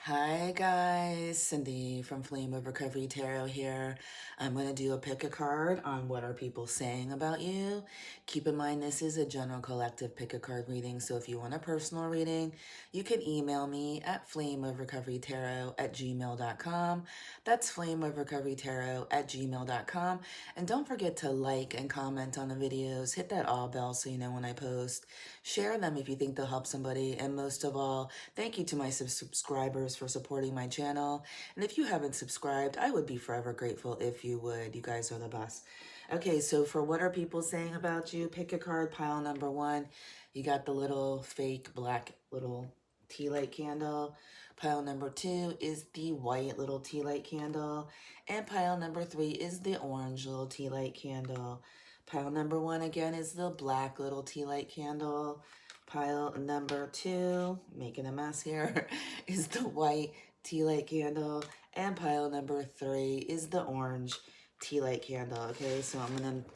Hi guys, Cindy from Flame of Recovery Tarot here. I'm going to do a pick a card on what are people saying about you. Keep in mind this is a general collective pick a card reading, so if you want a personal reading, you can email me at flameofrecoverytarot@gmail.com. That's flameofrecoverytarot@gmail.com. And don't forget to like and comment on the videos. Hit that all bell so you know when I post. Share them if you think they'll help somebody, and most of all, thank you to my subscribers for supporting my channel. And if you haven't subscribed, I would be forever grateful if you would. You guys are the best. Okay, so for what are people saying about you? Pick a card, pile number one. You got the little fake black little tea light candle. Pile number two is the white little tea light candle. And pile number three is the orange little tea light candle. Pile number one again is the black little tea light candle. Pile number two, making a mess here, is the white tea light candle. And pile number three is the orange tea light candle. Okay, so I'm going to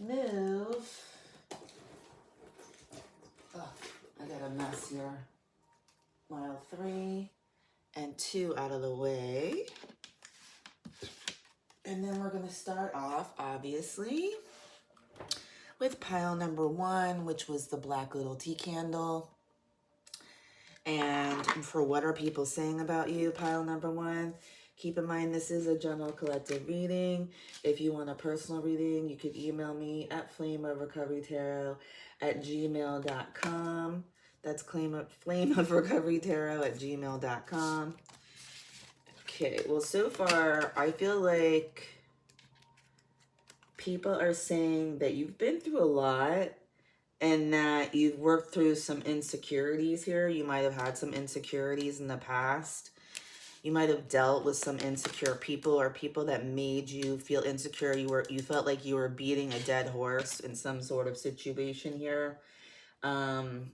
move. Oh, I got a mess here. Pile three and two out of the way. And then we're going to start off, obviously, with pile number one, which was the black little tea candle. And for what are people saying about you, pile number one, keep in mind this is a general collective reading. If you want a personal reading, you could email me at flameofrecoverytarot@gmail.com. That's flameofrecoverytarot@gmail.com. Okay, well, so far, I feel like people are saying that you've been through a lot and that you've worked through some insecurities here. You might have had some insecurities in the past. You might have dealt with some insecure people or people that made you feel insecure. You felt like you were beating a dead horse in some sort of situation here. And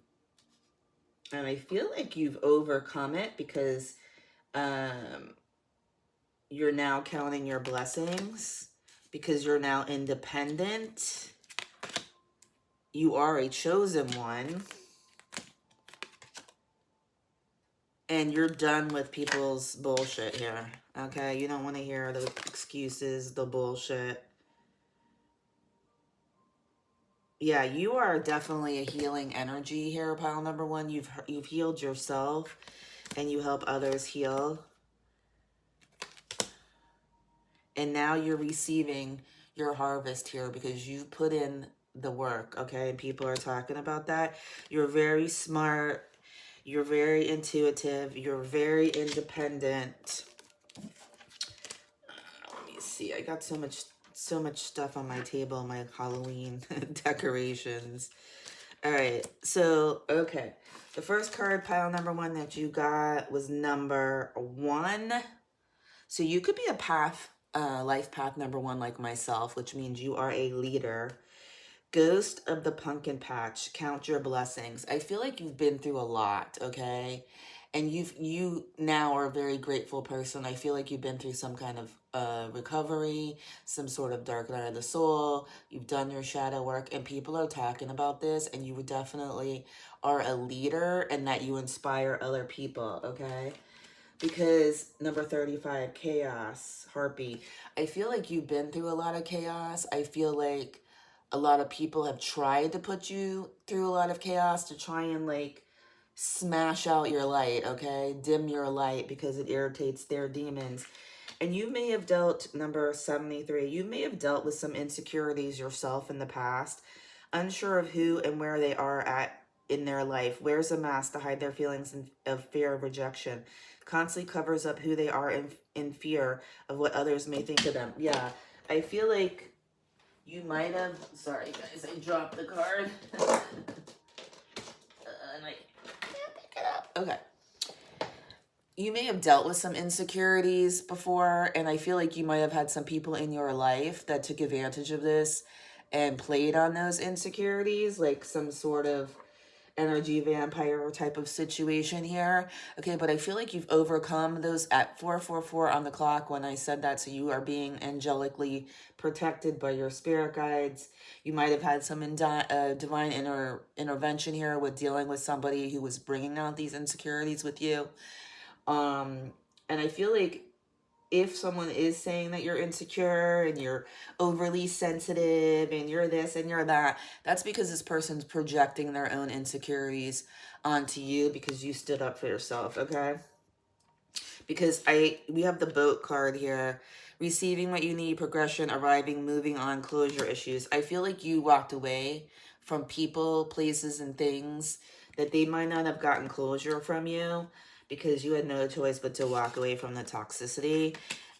I feel like you've overcome it because you're now counting your blessings, because you're now independent. You are a chosen one. And you're done with people's bullshit here, okay? You don't want to hear the excuses, the bullshit. Yeah, you are definitely a healing energy here, pile number one. You've healed yourself, and you help others heal. And now you're receiving your harvest here because you put in the work, okay? And people are talking about that. You're very smart. You're very intuitive. You're very independent. Let me see. I got so much stuff on my table, my Halloween decorations. All right. So, okay. The first card, pile number one, that you got was number one. So you could be a life path number one like myself, which means you are a leader. Ghost of the Pumpkin Patch, count your blessings. I feel like you've been through a lot, okay? And you now are a very grateful person. I feel like you've been through some kind of recovery, some sort of dark night of the soul. You've done your shadow work, and people are talking about this, and you definitely are a leader and that you inspire other people, okay? Because number 35, chaos, harpy. I feel like you've been through a lot of chaos. I feel like a lot of people have tried to put you through a lot of chaos to try and like smash out your light, okay? Dim your light because it irritates their demons. And you may have dealt, number 73, you may have dealt with some insecurities yourself in the past, unsure of who and where they are at in their life, wears a mask to hide their feelings of fear of rejection, constantly covers up who they are in fear of what others may think of them. Yeah, I feel like you might have, sorry guys, I dropped the card. And I can't pick it up. Okay. You may have dealt with some insecurities before, and I feel like you might have had some people in your life that took advantage of this and played on those insecurities, like some sort of energy vampire type of situation here. Okay, but I feel like you've overcome those at 4:44 on the clock when I said that, so you are being angelically protected by your spirit guides. You might have had some divine intervention here with dealing with somebody who was bringing out these insecurities with you. And I feel like if someone is saying that you're insecure and you're overly sensitive and you're this and you're that, that's because this person's projecting their own insecurities onto you because you stood up for yourself, okay? Because we have the boat card here. Receiving what you need, progression, arriving, moving on, closure issues. I feel like you walked away from people, places, and things that they might not have gotten closure from you because you had no choice but to walk away from the toxicity.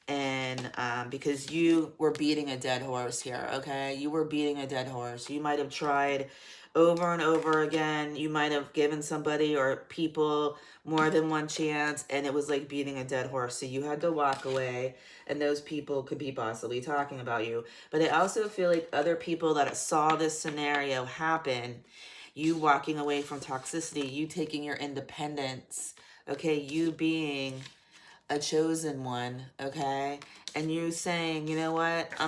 And because you were beating a dead horse here, okay? You were beating a dead horse. You might have tried over and over again. You might have given somebody or people more than one chance, and it was like beating a dead horse. So you had to walk away, and those people could be possibly talking about you. But I also feel like other people that saw this scenario happen, you walking away from toxicity, you taking your independence, okay, you being a chosen one, okay? And you saying, you know what, I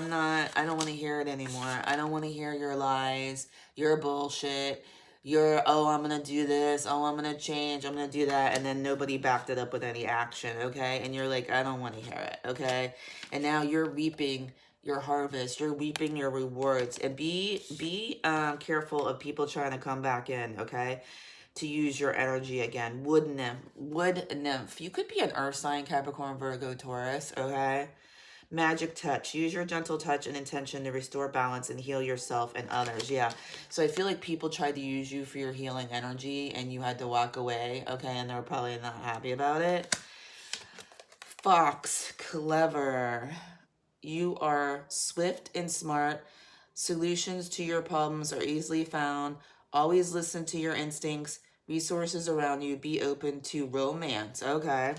don't want to hear it anymore. I don't want to hear your lies, your bullshit, oh, I'm going to do this, oh, I'm going to change, I'm going to do that, and then nobody backed it up with any action, okay? And you're like, I don't want to hear it, okay? And now you're reaping your harvest, you're reaping your rewards, and be careful of people trying to come back in, okay? To use your energy again. Wood nymph. You could be an earth sign, Capricorn, Virgo, Taurus, okay? Magic touch. Use your gentle touch and intention to restore balance and heal yourself and others. Yeah. So I feel like people tried to use you for your healing energy and you had to walk away, okay? And they're probably not happy about it. Fox. Clever. You are swift and smart. Solutions to your problems are easily found. Always listen to your instincts. Resources around you. Be open to romance. Okay.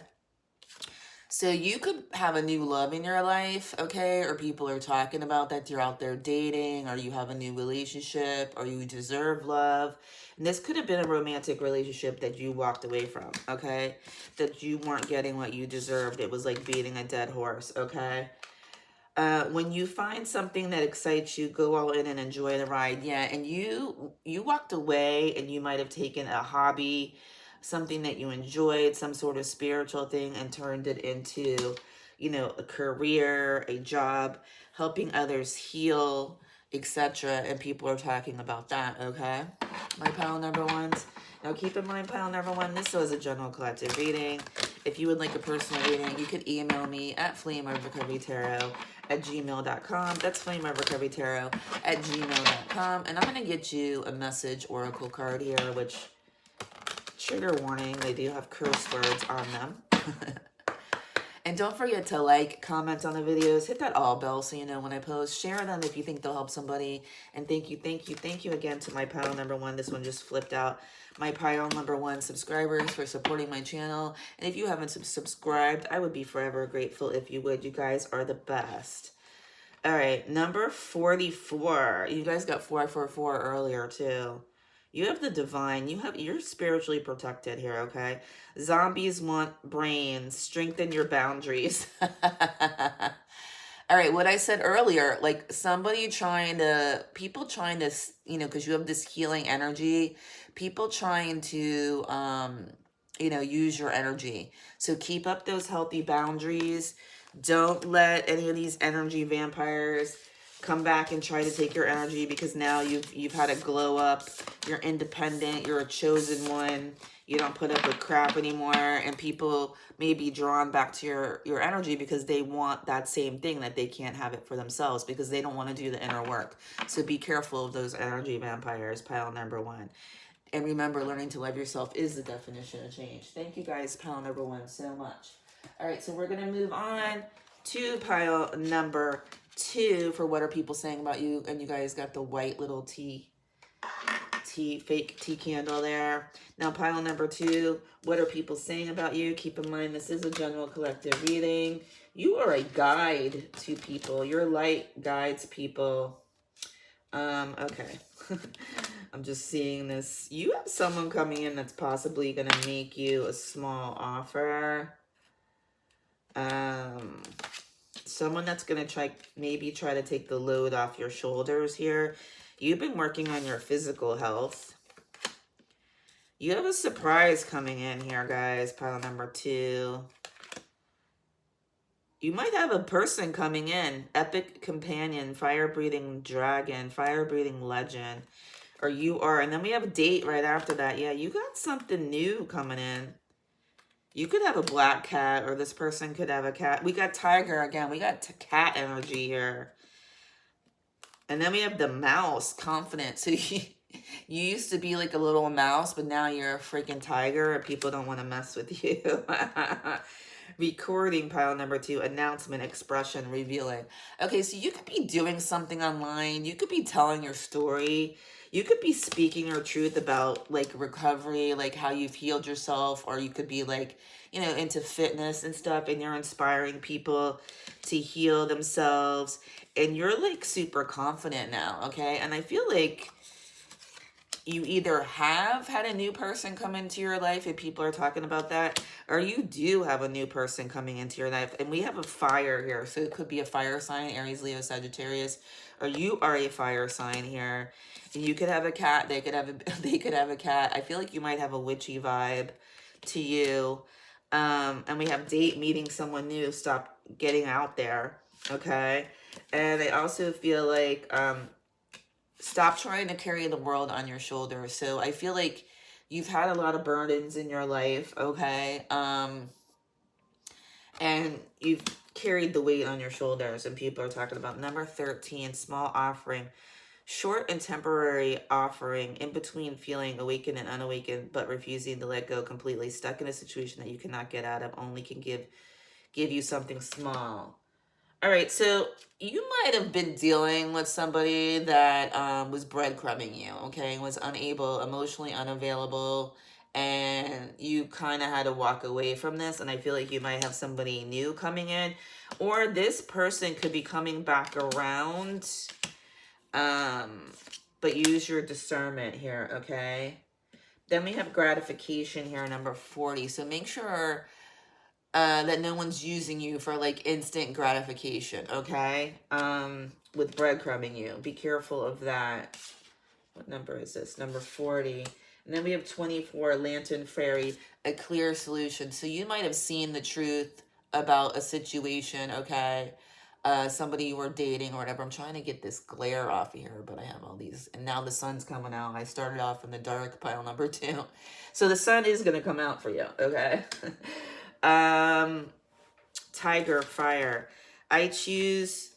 So you could have a new love in your life, okay? Or people are talking about that you're out there dating, or you have a new relationship, or you deserve love. And this could have been a romantic relationship that you walked away from, okay? That you weren't getting what you deserved. It was like beating a dead horse, okay? When you find something that excites you, go all in and enjoy the ride. Yeah, and you walked away and you might have taken a hobby, something that you enjoyed, some sort of spiritual thing, and turned it into, a career, a job, helping others heal, etc. And people are talking about that, okay? My pile number ones. Now keep in mind, pile number one, this was a general collective reading. If you would like a personal reading, you could email me at flameofrecoverytarot@gmail.com. That's flameofrecoverytarot@gmail.com. And I'm going to get you a message oracle card here, which, trigger warning, they do have curse words on them. And don't forget to like, comment on the videos, hit that all bell so you know when I post. Share them if you think they'll help somebody. And thank you again to my pile number one. This one just flipped out. My pile number one subscribers for supporting my channel. And if you haven't subscribed, I would be forever grateful if you would. You guys are the best. All right, number 44. You guys got 444 earlier too. You have the divine. You're spiritually protected here, okay? Zombies want brains. Strengthen your boundaries. All right, what I said earlier, like people trying to, because you have this healing energy, people trying to, use your energy. So keep up those healthy boundaries. Don't let any of these energy vampires come back and try to take your energy, because now you've had a glow up. You're independent. You're a chosen one. You don't put up with crap anymore, and people may be drawn back to your energy because they want that same thing that they can't have it for themselves because they don't want to do the inner work. So be careful of those energy vampires, pile number one. And remember, learning to love yourself is the definition of change. Thank you guys, pile number one, so much. All right, so we're going to move on to pile number two for what are people saying about you. And you guys got the white little fake tea candle there. Now pile number two, what are people saying about you? Keep in mind, this is a general collective reading. You are a guide to people. Your light guides people. Okay. I'm just seeing this. You have someone coming in that's possibly going to make you a small offer. Someone that's going to maybe try to take the load off your shoulders here. You've been working on your physical health. You have a surprise coming in here, guys. Pile number 2. You might have a person coming in. Epic companion, fire-breathing dragon, fire-breathing legend. Or you are. And then we have a date right after that. Yeah, you got something new coming in. You could have a black cat, or this person could have a cat. We got tiger again. We got cat energy here. And then we have the mouse, confident. So you used to be like a little mouse, but now you're a freaking tiger and people don't want to mess with you. Recording, pile number 2, announcement, expression, revealing. Okay, so you could be doing something online. You could be telling your story. You could be speaking your truth about like recovery, like how you've healed yourself, or you could be like, you know, into fitness and stuff, and you're inspiring people to heal themselves, and you're like super confident now, okay? And I feel like you either have had a new person come into your life and people are talking about that, or you do have a new person coming into your life. And we have a fire here, so it could be a fire sign, Aries, Leo, Sagittarius, or you are a fire sign here. And you could have a cat, they could have a cat. I feel like you might have a witchy vibe to you. And we have date, meeting someone new, stop getting out there, okay? And I also feel like stop trying to carry the world on your shoulders. So I feel like you've had a lot of burdens in your life, okay? And you've carried the weight on your shoulders, and people are talking about number 13, small offering, short and temporary offering, in between feeling awakened and unawakened, but refusing to let go completely, stuck in a situation that you cannot get out of, only can give you something small. All right, so you might have been dealing with somebody that was breadcrumbing you, okay, was unable, emotionally unavailable, and you kind of had to walk away from this. And I feel like you might have somebody new coming in, or this person could be coming back around, but use your discernment here, okay? Then we have gratification here, number 40. So make sure that no one's using you for like instant gratification, okay? With breadcrumbing you. Be careful of that. What number is this? Number 40. And then we have 24, Lantern Fairy, a clear solution. So you might have seen the truth about a situation, okay? Somebody you were dating or whatever. I'm trying to get this glare off of here, but I have all these. And now the sun's coming out. I started off in the dark, pile number 2. So the sun is going to come out for you, okay? Tiger, fire. I choose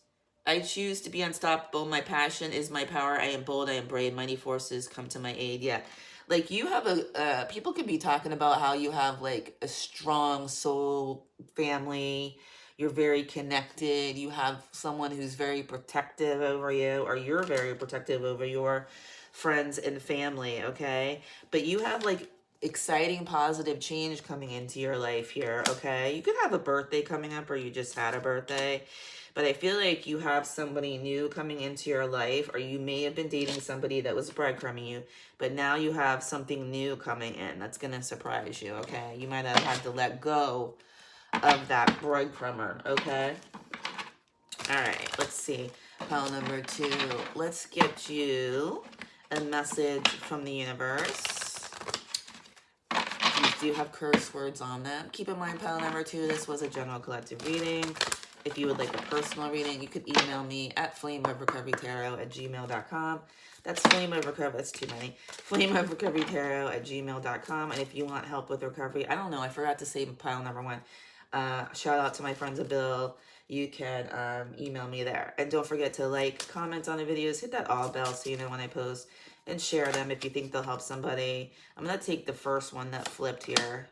to be unstoppable. My passion is my power. I am bold. I am brave. Mighty forces come to my aid. Yeah. Like you have a, people could be talking about how you have like a strong soul family. You're very connected. You have someone who's very protective over you, or you're very protective over your friends and family, okay? But you have like exciting positive change coming into your life here, okay? You could have a birthday coming up, or you just had a birthday, but I feel like you have somebody new coming into your life, or you may have been dating somebody that was breadcrumbing you, but now you have something new coming in that's going to surprise you, okay? You might have had to let go of that breadcrumber, okay? All right, let's see. Pile number 2. Let's get you a message from the universe. Do have curse words on them. Keep in mind, pile number 2, this was a general collective reading. If you would like a personal reading, you could email me at flameofrecoverytarot@gmail.com. That's that's too many. flameofrecoverytarot@gmail.com. And if you want help with recovery, I don't know, I forgot to say pile number 1. Shout out to my friends at Bill. You can email me there. And don't forget to like, comment on the videos, hit that all bell so you know when I post, and share them if you think they'll help somebody. I'm going to take the first one that flipped here.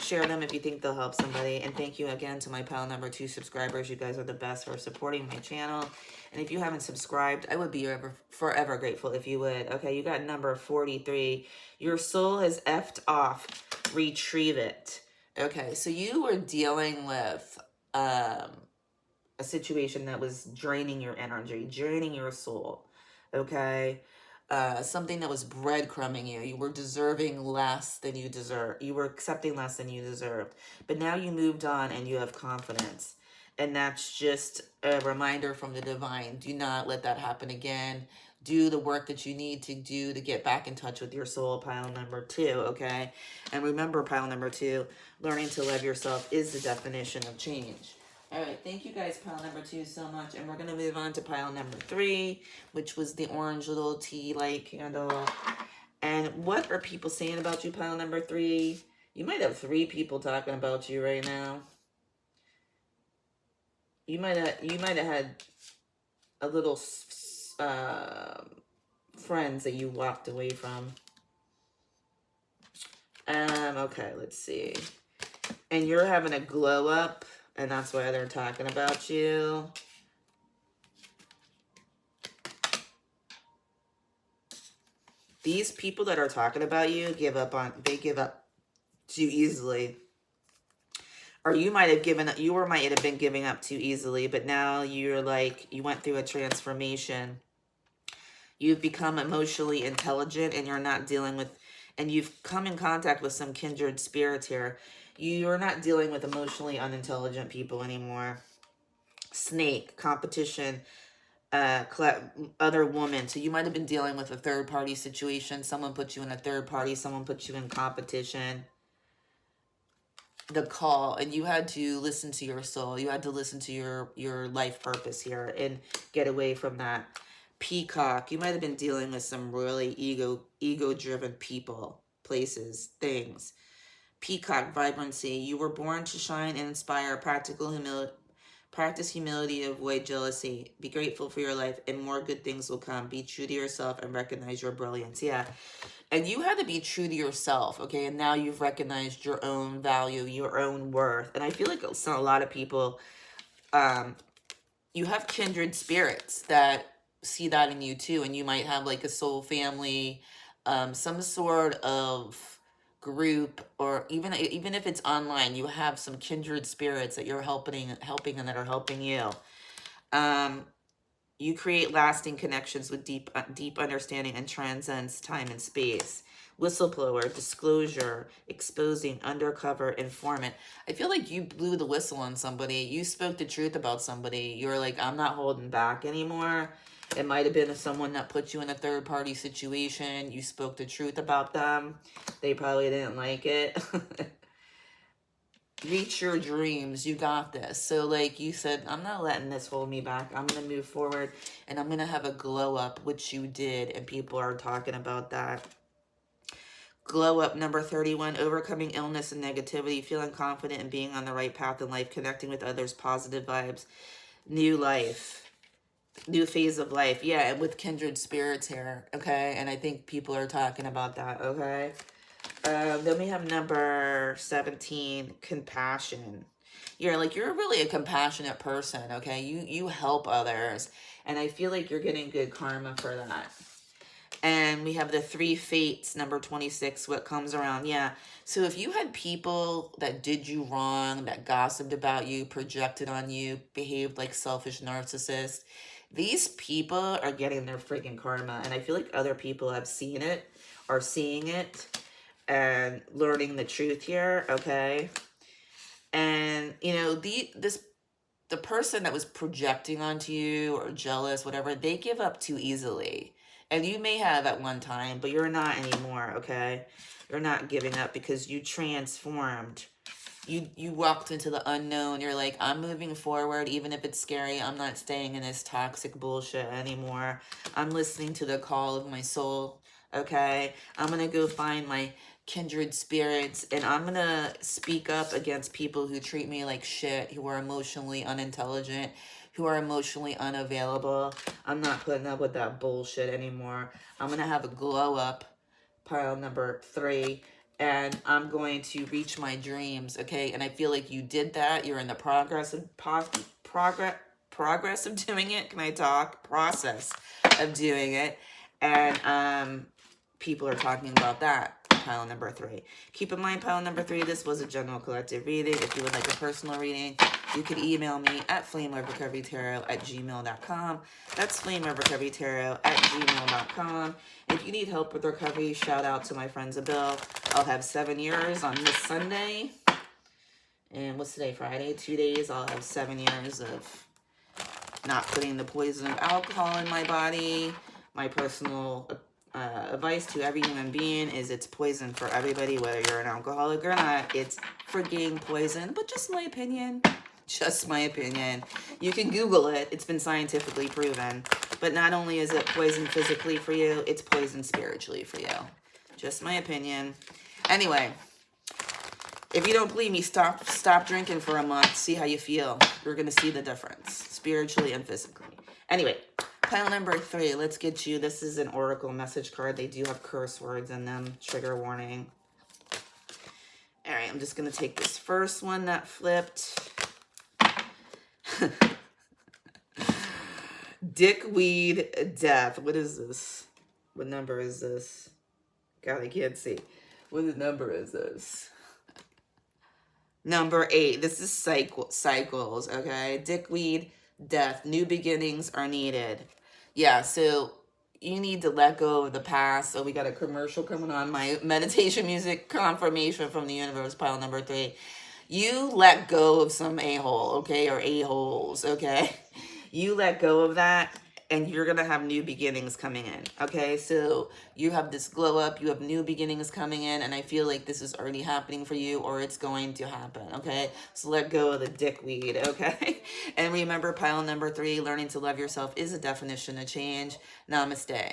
Share them if you think they'll help somebody. And thank you again to my pile number 2 subscribers. You guys are the best for supporting my channel. And if you haven't subscribed, I would be forever grateful if you would. Okay, you got number 43. Your soul has effed off. Retrieve it. Okay, so you were dealing with a situation that was draining your energy, draining your soul. Okay, something that was breadcrumbing you. You were deserving less than you deserve. You were accepting less than you deserved. But now you moved on and you have confidence. And that's just a reminder from the divine. Do not let that happen again. Do the work that you need to do to get back in touch with your soul, pile number 2, okay? And remember, pile number 2, learning to love yourself is the definition of change. All right, thank you guys, pile number 2, so much. And we're going to move on to pile number 3, which was the orange little tea light candle. And what are people saying about you, pile number 3? You might have 3 people talking about you right now. You might have had a little friends that you walked away from. Okay, let's see. And you're having a glow up, and that's why they're talking about you. These people that are talking about you give up too easily. Or you might have been giving up too easily, but now you're like, you went through a transformation. You've become emotionally intelligent, and you're not dealing with, and you've come in contact with some kindred spirits here. You're not dealing with emotionally unintelligent people anymore. Snake, competition, other woman. So you might have been dealing with a third party situation. Someone put you in a third party. Someone put you in competition. The call, and you had to listen to your soul. You had to listen to your life purpose here and get away from that. Peacock, you might have been dealing with some really ego-driven people, places, things. Peacock, vibrancy, you were born to shine and inspire. Practice humility, avoid jealousy. Be grateful for your life, and more good things will come. Be true to yourself and recognize your brilliance. Yeah. And you had to be true to yourself, okay? And now you've recognized your own value, your own worth. And I feel like a lot of people, you have kindred spirits that see that in you too. And you might have like a soul family, some sort of group, or even if it's online, you have some kindred spirits that you're helping and that are helping you. You create lasting connections with deep understanding and transcends time and space. Whistleblower, disclosure, exposing, undercover, informant. I feel like you blew the whistle on somebody. You spoke the truth about somebody. You were like, I'm not holding back anymore. It might have been someone that put you in a third party situation. You spoke the truth about them. They probably didn't like it. Reach your dreams. You got this. So like you said, I'm not letting this hold me back. I'm going to move forward, and I'm going to have a glow up, which you did. And people are talking about that. Glow up number 31, overcoming illness and negativity, feeling confident and being on the right path in life, connecting with others, positive vibes, new life, new phase of life. Yeah, and with kindred spirits here, okay? And I think people are talking about that, okay? Then we have number 17, compassion. You're really a compassionate person, okay? You help others, and I feel like you're getting good karma for that. And we have the 3 fates, number 26, what comes around. Yeah. So if you had people that did you wrong, that gossiped about you, projected on you, behaved like selfish narcissists, these people are getting their freaking karma. And I feel like other people have seen it, are seeing it, and learning the truth here, okay? And, you know, the person that was projecting onto you or jealous, whatever, they give up too easily. And you may have at one time, but you're not anymore, okay? You're not giving up because you transformed. You walked into the unknown. You're like, I'm moving forward, even if it's scary. I'm not staying in this toxic bullshit anymore. I'm listening to the call of my soul, okay? I'm going to go find my kindred spirits, and I'm going to speak up against people who treat me like shit, who are emotionally unintelligent, who are emotionally unavailable. I'm not putting up with that bullshit anymore. I'm going to have a glow up, pile number 3, and I'm going to reach my dreams, okay? And I feel like you did that. You're in the progress of doing it. Can I talk? Process of doing it. And people are talking about that. Pile number 3. Keep in mind, pile number 3, this was a general collective reading. If you would like a personal reading, you can email me at flameofrecoverytarot@gmail.com. That's flameofrecoverytarot@gmail.com. If you need help with recovery, shout out to my friends Bill. I'll have 7 years on this Sunday. And what's today, Friday? 2 days, I'll have 7 years of not putting the poison of alcohol in my body. My personal advice to every human being is it's poison for everybody, whether you're an alcoholic or not. It's freaking poison, but just my opinion. Just my opinion. You can Google it. It's been scientifically proven. But not only is it poison physically for you, it's poison spiritually for you. Just my opinion. Anyway, if you don't believe me, stop drinking for a month. See how you feel. You're going to see the difference, spiritually and physically. Anyway, pile number 3. Let's get you. This is an oracle message card. They do have curse words in them. Trigger warning. All right, I'm just going to take this first one that flipped. Dickweed death. What is this? What number is this? God, I can't see. What number is this? Number 8. This is cycles, okay? Dickweed death. New beginnings are needed. Yeah, so you need to let go of the past. So we got a commercial coming on. My meditation music confirmation from the universe, pile number 3. You let go of some a-hole, okay? Or a-holes, okay? You let go of that, and you're going to have new beginnings coming in, okay? So you have this glow up, you have new beginnings coming in, and I feel like this is already happening for you, or it's going to happen, okay? So let go of the dickweed, okay? And remember, pile number 3, learning to love yourself is a definition of change. Namaste.